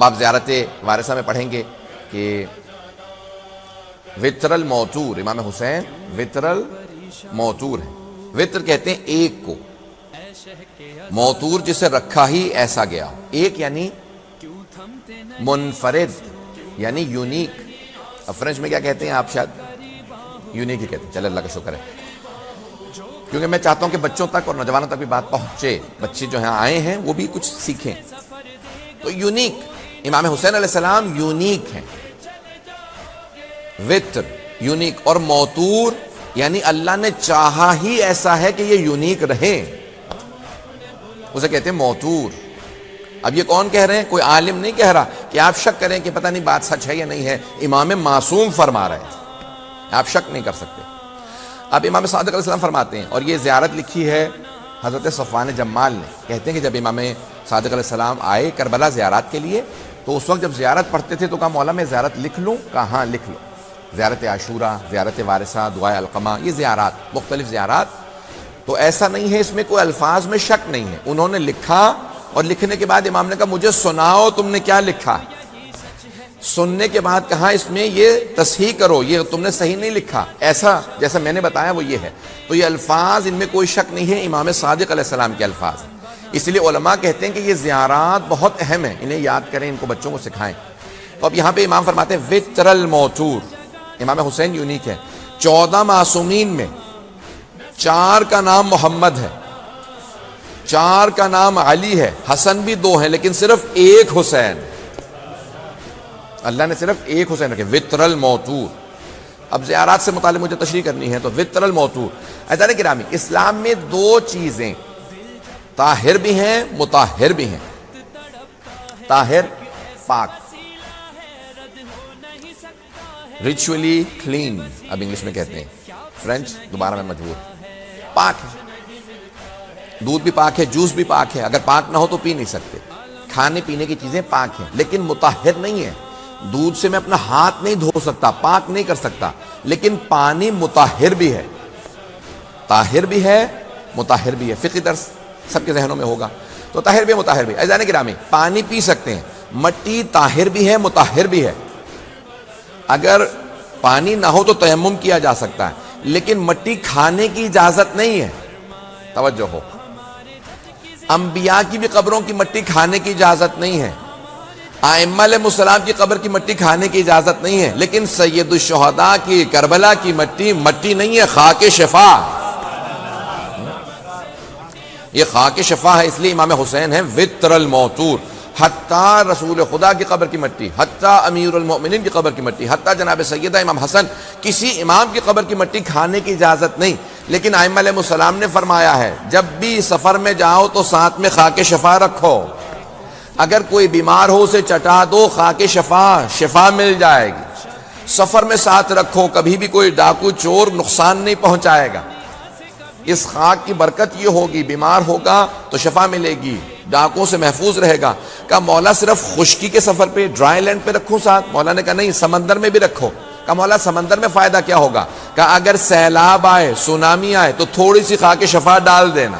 آپ زیارت وارثہ میں پڑھیں گے کہ وطر الموتور، امام حسین وطر الموتور ہے۔ وطر کہتے ہیں ایک کو، موتور جسے رکھا ہی ایسا گیا ہو۔ ایک یعنی منفرد، یعنی یونیک۔ اب فرینچ میں کیا کہتے ہیں آپ؟ شاید یونیک ہی کہتے ہیں۔ چلے اللہ کا شکر ہے، کیونکہ میں چاہتا ہوں کہ بچوں تک اور نوجوانوں تک بھی بات پہنچے، بچے جو ہیں آئے ہیں وہ بھی کچھ سیکھیں۔ تو یونیک، امام حسین علیہ السلام یونیک ہیں، وطر یونیک، اور موتور یعنی اللہ نے چاہا ہی ایسا ہے کہ یہ یونیک رہے، اسے کہتے ہیں موتور۔ اب یہ کون کہہ رہے ہیں؟ کوئی عالم نہیں کہہ رہا کہ آپ شک کریں کہ پتہ نہیں بات سچ ہے یا نہیں ہے، امام معصوم فرما رہے ہیں، آپ شک نہیں کر سکتے۔ اب امام صادق علیہ السلام فرماتے ہیں، اور یہ زیارت لکھی ہے حضرت صفوان جمال نے، کہتے ہیں کہ جب امام صادق علیہ السلام آئے کربلا زیارات کے لیے تو اس وقت جب زیارت پڑھتے تھے تو کہا مولا میں زیارت لکھ لوں؟ کہا ہاں لکھ لو۔ زیارت عاشورہ، زیارت وارثہ، دعائے علقمہ، یہ زیارات، مختلف زیارات، تو ایسا نہیں ہے، اس میں کوئی الفاظ میں شک نہیں ہے۔ انہوں نے لکھا اور لکھنے کے بعد امام نے کہا مجھے سناؤ تم نے کیا لکھا۔ سننے کے بعد کہا اس میں یہ تصحیح کرو، یہ تم نے صحیح نہیں لکھا، ایسا جیسا میں نے بتایا وہ یہ ہے۔ تو یہ الفاظ، ان میں کوئی شک نہیں ہے، امام صادق علیہ السلام کے الفاظ ہیں۔ اس لیے علماء کہتے ہیں کہ یہ زیارات بہت اہم ہیں، انہیں یاد کریں، ان کو بچوں کو سکھائیں۔ تو اب یہاں پہ امام فرماتے ہیں وطر الموتور، امام حسین یونیک ہے۔ 14 معصومین میں 4 کا نام محمد ہے، 4 کا نام علی ہے، حسن بھی 2 ہیں، لیکن صرف ایک حسین، اللہ نے صرف ایک حسین رکھے، وطر الموتور۔ اب زیارات سے متعلق مجھے تشریح کرنی ہے، تو وطر الموتور۔ عزیزان گرامی، اسلام میں 2 چیزیں طاہر بھی ہیں، مطہر بھی ہیں۔ طاہر پاک، ریچولی کلین، اب انگلش میں کہتے ہیں، فرینچ دوبارہ میں مجبور، پاک ہے، دودھ بھی پاک ہے، جوس بھی پاک ہے، اگر پاک نہ ہو تو پی نہیں سکتے، کھانے پینے کی چیزیں پاک ہیں، لیکن مطہر نہیں ہے۔ دودھ سے میں اپنا ہاتھ نہیں دھو سکتا، پاک نہیں کر سکتا، لیکن پانی مطہر بھی ہے، طاہر بھی ہے، مطہر بھی ہے۔ فقہی درس سب کے ذہنوں میں ہوگا، تو طاہر بھی ہے، مطہر بھی ہے۔ عزیزان گرامی، پانی پی سکتے ہیں، مٹی طاہر بھی ہے، مطہر بھی ہے۔ اگر پانی نہ ہو تو تیمم کیا جا سکتا ہے، لیکن مٹی کھانے کی اجازت نہیں ہے، توجہ ہو۔ انبیاء کی بھی قبروں کی مٹی کھانے کی اجازت نہیں ہے، ائمہ علیہ السلام کی قبر کی مٹی کھانے کی اجازت نہیں ہے، لیکن سید الشہداء کی کربلا کی مٹی مٹی نہیں ہے، خاک شفا، یہ خاک شفا ہے۔ اس لیے امام حسین ہیں وطر الموتور۔ حتیٰ رسول خدا کی قبر کی مٹی، حتیٰ امیر المؤمنین کی قبر کی مٹی، حتیٰ جناب سیدہ امام حسن، کسی امام کی قبر کی مٹی کھانے کی اجازت نہیں، لیکن ائمہ علیہ السلام نے فرمایا ہے جب بھی سفر میں جاؤ تو ساتھ میں خاک شفا رکھو، اگر کوئی بیمار ہو اسے چٹا دو، خاک شفا مل جائے گی، سفر میں ساتھ رکھو، کبھی بھی کوئی ڈاکو چور نقصان نہیں پہنچائے گا۔ اس خاک کی برکت یہ ہوگی، بیمار ہوگا تو شفا ملے گی، ڈاکوں سے محفوظ رہے گا۔ کہا مولا صرف خشکی کے سفر پہ، ڈرائی لینڈ پہ رکھوں ساتھ؟ مولا نے کہا نہیں، سمندر میں بھی رکھو۔ کہا مولا سمندر میں فائدہ کیا ہوگا؟ کہا اگر سیلاب آئے، سونامی آئے تو تھوڑی سی خاک شفا ڈال دینا،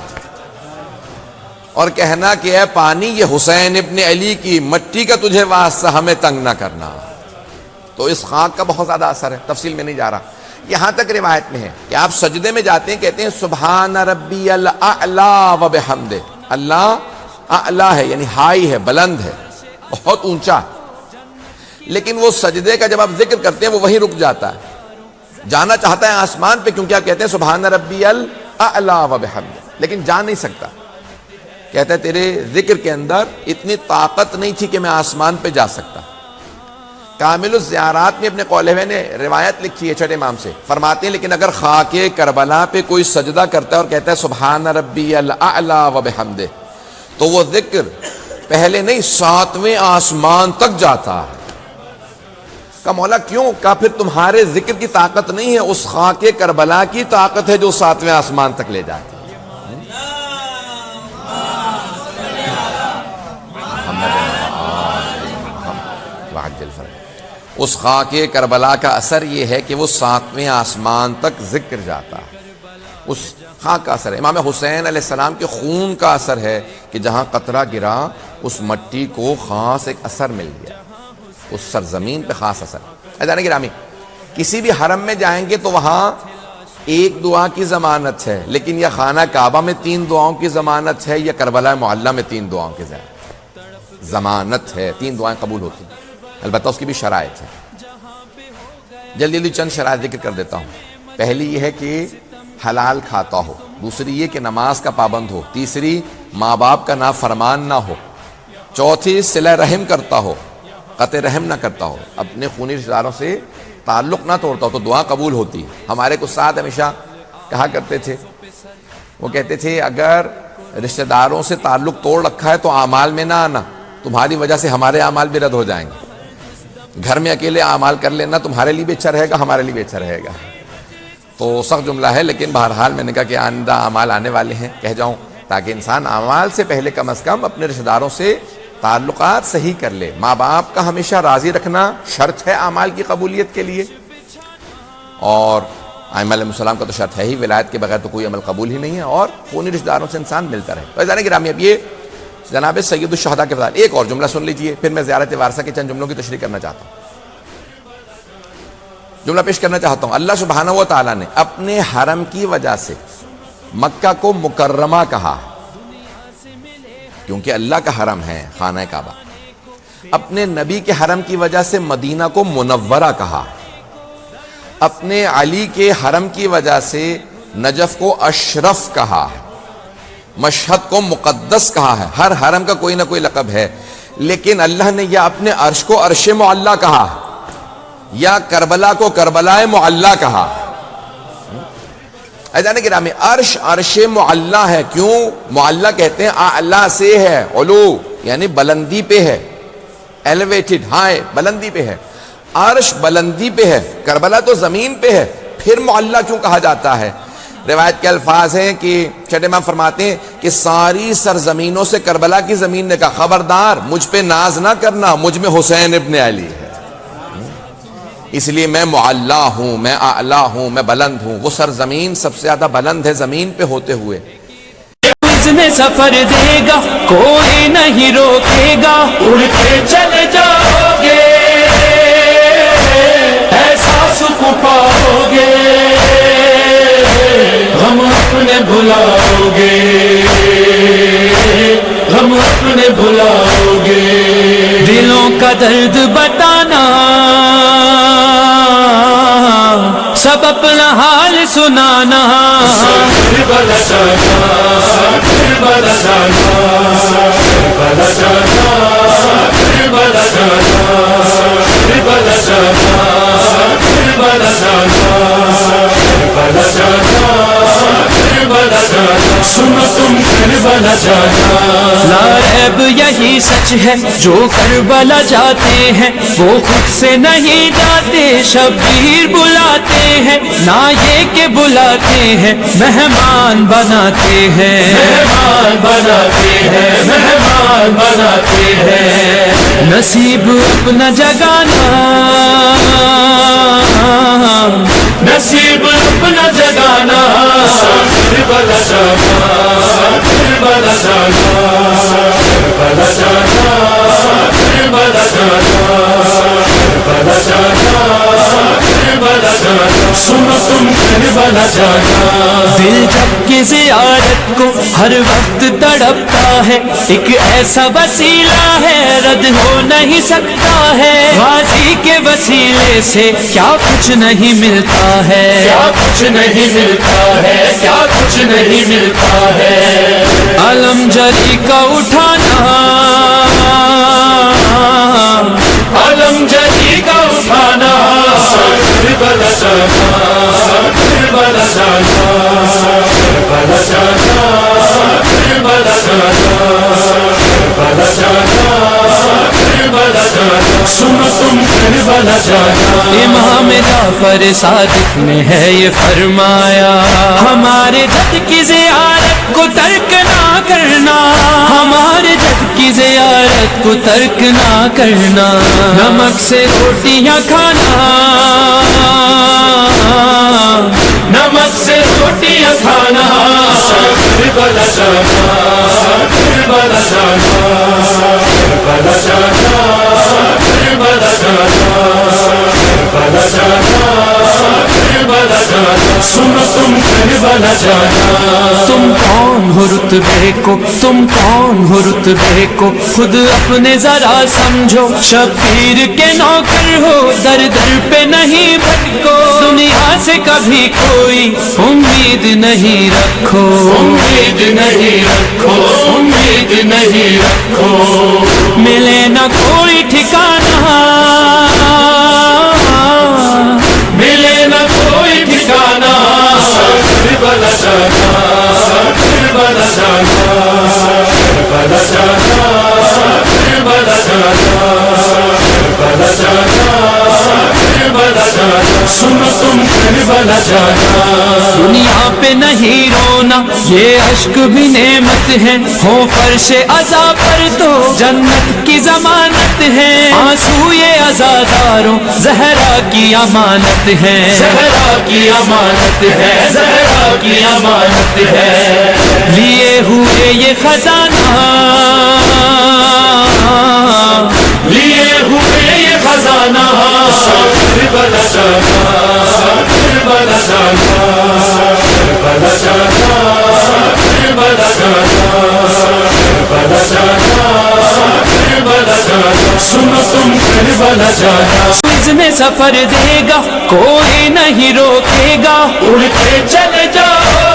اور کہنا کہ اے پانی یہ حسین ابن علی کی مٹی کا تجھے واسطہ، ہمیں تنگ نہ کرنا۔ تو اس خاک کا بہت زیادہ اثر ہے، تفصیل میں نہیں جا رہا۔ یہاں تک روایت میں ہے کہ آپ سجدے میں جاتے ہیں، کہتے ہیں سبحان ربی الاعلی و بحمدہ، اللہ اعلیٰ ہے یعنی ہائی ہے، بلند ہے، بہت اونچا، لیکن وہ سجدے کا جب آپ ذکر کرتے ہیں وہ وہیں رک جاتا ہے، جانا چاہتا ہے آسمان پہ، کیونکہ آپ کہتے ہیں سبحان ربی الاعلی و بحمدہ، لیکن جا نہیں سکتا، کہتا ہے تیرے ذکر کے اندر اتنی طاقت نہیں تھی کہ میں آسمان پہ جا سکتا۔ کامل الزیارات میں اپنے قولہوے نے روایت لکھی ہے چھٹے امام سے، فرماتے ہیں لیکن اگر خاک کربلا پہ کوئی سجدہ کرتا ہے اور کہتا ہے سبحان ربی الاعلی و بحمدہ، تو وہ ذکر پہلے نہیں 7ویں آسمان تک جاتا ہے۔ کہا مولا کیوں؟ کہا پھر تمہارے ذکر کی طاقت نہیں ہے، اس خاک کربلا کی طاقت ہے جو 7ویں آسمان تک لے جاتی ہے۔ اس خاک کربلا کا اثر یہ ہے کہ وہ 7ویں آسمان تک ذکر جاتا ہے۔ اس خاک کا اثر ہے، امام حسین علیہ السلام کے خون کا اثر ہے کہ جہاں قطرہ گرا اس مٹی کو خاص ایک اثر مل گیا، اس سرزمین پہ خاص اثر۔ عزیزان گرامی، کسی بھی حرم میں جائیں گے تو وہاں ایک دعا کی ضمانت ہے، لیکن یہ خانہ کعبہ میں 3 دعاؤں کی ضمانت ہے، یا کربلا معلیٰ میں 3 دعاؤں کی ضمانت ہے، 3 دعائیں قبول ہوتی ہیں، البتہ اس کی بھی شرائط ہے۔ جلدی جلدی چند شرائط ذکر کر دیتا ہوں۔ پہلی یہ ہے کہ حلال کھاتا ہو، دوسری یہ کہ نماز کا پابند ہو، تیسری ماں باپ کا نافرمان نہ ہو، چوتھی صلہ رحم کرتا ہو، قطع رحم نہ کرتا ہو، اپنے خونی رشتہ داروں سے تعلق نہ توڑتا ہو، تو دعا قبول ہوتی ہے۔ ہمارے کچھ ساتھ ہمیشہ کہا کرتے تھے، وہ کہتے تھے اگر رشتہ داروں سے تعلق توڑ رکھا ہے تو اعمال میں نہ آنا، تمہاری وجہ سے ہمارے اعمال بھی رد ہو جائیں گے۔ گھر میں اکیلے اعمال کر لینا تمہارے لیے بھی اچھا رہے گا، ہمارے لیے بھی اچھا رہے گا۔ تو سخت جملہ ہے، لیکن بہرحال میں نے کہا کہ آئندہ اعمال آنے والے ہیں، کہہ جاؤں تاکہ انسان اعمال سے پہلے کم از کم اپنے رشتہ داروں سے تعلقات صحیح کر لے۔ ماں باپ کا ہمیشہ راضی رکھنا شرط ہے اعمال کی قبولیت کے لیے، اور ائمہ علیہ السلام کا تو شرط ہے ہی، ولایت کے بغیر تو کوئی عمل قبول ہی نہیں ہے، اور خونی رشتہ داروں سے انسان ملتا رہے۔ تو عزیزان گرامی، اب یہ جناب سید الشہداء کے فضائل، ایک اور جملہ سن لیجئے، پھر میں زیارت وارثہ کے چند جملوں کی تشریح کرنا چاہتا ہوں۔ جملہ پیش کرنا چاہتا ہوں۔ اللہ سبحانہ و تعالیٰ نے اپنے حرم کی وجہ سے مکہ کو مکرمہ کہا، کیونکہ اللہ کا حرم ہے خانہ کعبہ۔ اپنے نبی کے حرم کی وجہ سے مدینہ کو منورہ کہا، اپنے علی کے حرم کی وجہ سے نجف کو اشرف کہا، مشہد کو مقدس کہا ہے۔ ہر حرم کا کوئی نہ کوئی لقب ہے، لیکن اللہ نے یا اپنے عرش کو عرش معلیٰ کہا، یا کربلا کو کربلائے معلیٰ کہا۔ عزیزان گرامی، عرش عرش معلیٰ ہے، کیوں معلیٰ کہتے ہیں؟ اعلیٰ سے ہے، علو یعنی بلندی پہ ہے، ایلیویٹڈ، ہائے، بلندی پہ ہے۔ عرش بلندی پہ ہے، کربلا تو زمین پہ ہے، پھر معلیٰ کیوں کہا جاتا ہے؟ روایت کے الفاظ ہیں کہ چھٹے امام فرماتے ہیں کہ ساری سرزمینوں سے کربلا کی زمین نے کہا خبردار مجھ پہ ناز نہ کرنا، مجھ میں حسین ابن علی ہے، اس لیے میں معلیٰ ہوں، میں اعلیٰ ہوں، میں بلند ہوں۔ وہ سرزمین سب سے زیادہ بلند ہے زمین پہ ہوتے ہوئے۔ میں سفر دے گا کوئی نہیں روکے گا، اڑ کے چلے جاؤ گے ایسا سکھ پاؤ گے، ہم اپنے بھلاؤ گے، ہم اپنے بھلاؤ گے، دلوں کا درد بتانا، سب اپنا حال سنانا، کربلا جانا، کربلا جانا، کربلا جانا، کربلا جانا، کربلا جانا، کربلا جانا، کربلا جانا، کربلا جانا، سنو تم کربلا جانا۔ لا ریب یہی سچ ہے، جو کربلا جاتے ہیں وہ خود سے نہیں جاتے، شبیر بلاتے ہیں، نہ یہ کہ بلاتے ہیں، مہمان بناتے ہیں، مہمان بناتے ہیں، مہمان بناتے ہیں، نصیب اپنا جگانا، نصیب اپنا جگانا، کربلا جانا، کربلا جانا، کربلا جانا، کربلا جانا، کربلا جانا، کربلا جانا، سنو تم کربلا جانا۔ دل جب کی زیارت کو ہر وقت تڑپتا ہے، ایک ایسا وسیلہ ہے رد ہو نہیں سکتا ہے، غازی کے وسیلے سے کیا کچھ نہیں ملتا ہے، کیا کچھ نہیں ملتا ہے، کیا کچھ نہیں ملتا ہے، علم جری کا اٹھانا، علم جری کا اٹھانا، کربلا جانا، کربلا جانا، کربلا جانا، کربلا جانا، کربلا جانا، کربلا جانا، سنو تم کربلا جانا۔ امام جعفر صادق نے ہے یہ فرمایا، ہمارے جد کی زیارت کو ترک نہ کرنا، ہمارے جد کی زیارت کو ترک نہ کرنا، نمک سے روٹیاں کھانا، نمک سے روٹیاں کھانا کربلا جانا کربلا جانا کربلا جانا کربلا جانا کربلا جانا کربلا جانا سنو تم کربلا جانا تم کون ہو رتبے کو تم کون ہو رتبے کو خود اپنے ذرا سمجھو شبیر کے نوکر ہو در در پہ نہیں بھٹکو دنیا سے کبھی کوئی امید نہیں رکھو امید نہیں رکھو امید نہیں رکھو ملے نہ کوئی ٹھکانہ ملے نہ کوئی ٹھکانہ کربلا جانا کربلا جانا کربلا جانا کربلا جانا کربلا جانا کربلا جانا سنو تم کربلا جانا دنیا پہ نہیں رونا یہ اشک بھی نعمت ہے ہو فرش عزا پر تو جنت کی ضمانت ہے آنسو یہ عزاداروں زہرا کی امانت ہے زہرا کی امانت ہے زہرا کی امانت ہے لیے ہوئے یہ خزانہ لیے ہوئے یہ خزانہ کربلا جانا کربلا جانا کربلا جانا کربلا جانا کربلا جانا کربلا جانا سنو تم کربلا جانا اذن سفر دے گا کوئی نہیں روکے گا اڑ کے چلے جاؤ